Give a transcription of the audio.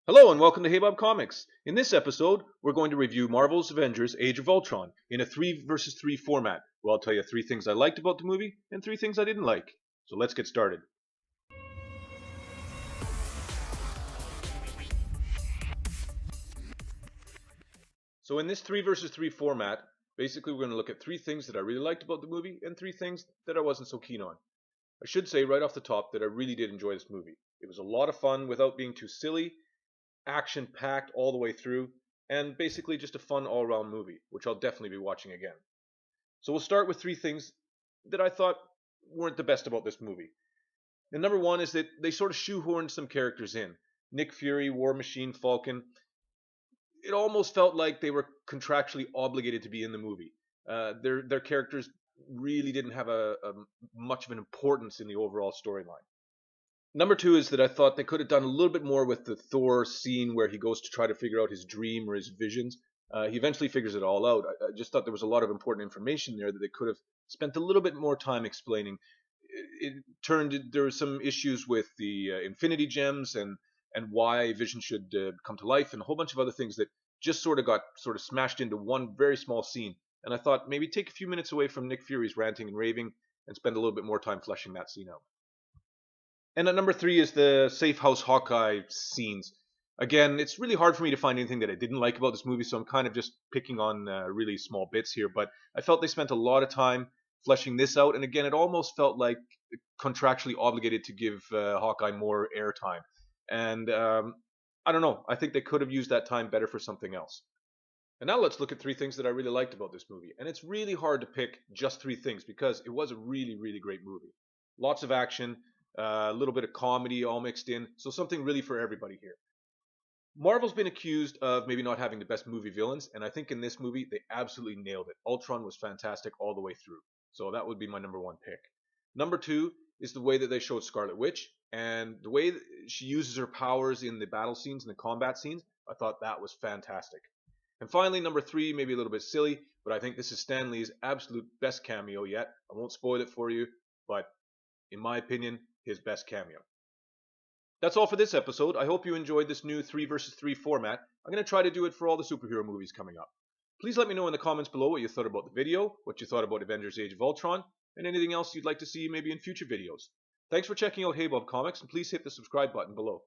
Hello and welcome to HeyBubComics. In this episode, we're going to review Marvel's Avengers Age of Ultron in a 3 versus 3 format, where I'll tell you 3 things I liked about the movie and 3 things I didn't like. So let's get started. So in this 3 versus 3 format, basically we're going to look at 3 things that I really liked about the movie and 3 things that I wasn't so keen on. I should say right off the top that I really did enjoy this movie. It was a lot of fun without being too silly, action packed all the way through, and basically just a fun all around movie, which I'll definitely be watching again. So we'll start with 3 things that I thought weren't the best about this movie. And number 1 is that they sort of shoehorned some characters in. Nick Fury, War Machine, Falcon. It almost felt like they were contractually obligated to be in the movie. Their characters really didn't have a much of an importance in the overall storyline. Number 2 is that I thought they could have done a little bit more with the Thor scene where he goes to try to figure out his dream or his visions. He eventually figures it all out. I just thought there was a lot of important information there that they could have spent a little bit more time explaining. There were some issues with the Infinity Gems and why Vision should come to life and a whole bunch of other things that just sort of got smashed into one very small scene. And I thought maybe take a few minutes away from Nick Fury's ranting and raving and spend a little bit more time fleshing that scene out. And at number 3 is the Safe House Hawkeye scenes. Again, it's really hard for me to find anything that I didn't like about this movie, so I'm kind of just picking on really small bits here. But I felt they spent a lot of time fleshing this out, and again, it almost felt like contractually obligated to give Hawkeye more airtime. And I don't know, I think they could have used that time better for something else. And now let's look at 3 things that I really liked about this movie. And it's really hard to pick just 3 things because it was a really, really great movie. Lots of action, a little bit of comedy all mixed in, so something really for everybody here. Marvel's been accused of maybe not having the best movie villains, and I think in this movie they absolutely nailed it. Ultron was fantastic all the way through, so that would be my number 1 pick. Number 2 is the way that they showed Scarlet Witch, and the way that she uses her powers in the battle scenes and the combat scenes, I thought that was fantastic. And finally, number 3, maybe a little bit silly, but I think this is Stan Lee's absolute best cameo yet. I won't spoil it for you, but in my opinion, his best cameo. That's all for this episode. I hope you enjoyed this new 3 versus 3 format. I'm going to try to do it for all the superhero movies coming up. Please let me know in the comments below what you thought about the video, what you thought about Avengers Age of Ultron, and anything else you'd like to see maybe in future videos. Thanks for checking out HeyBubComics, and please hit the subscribe button below.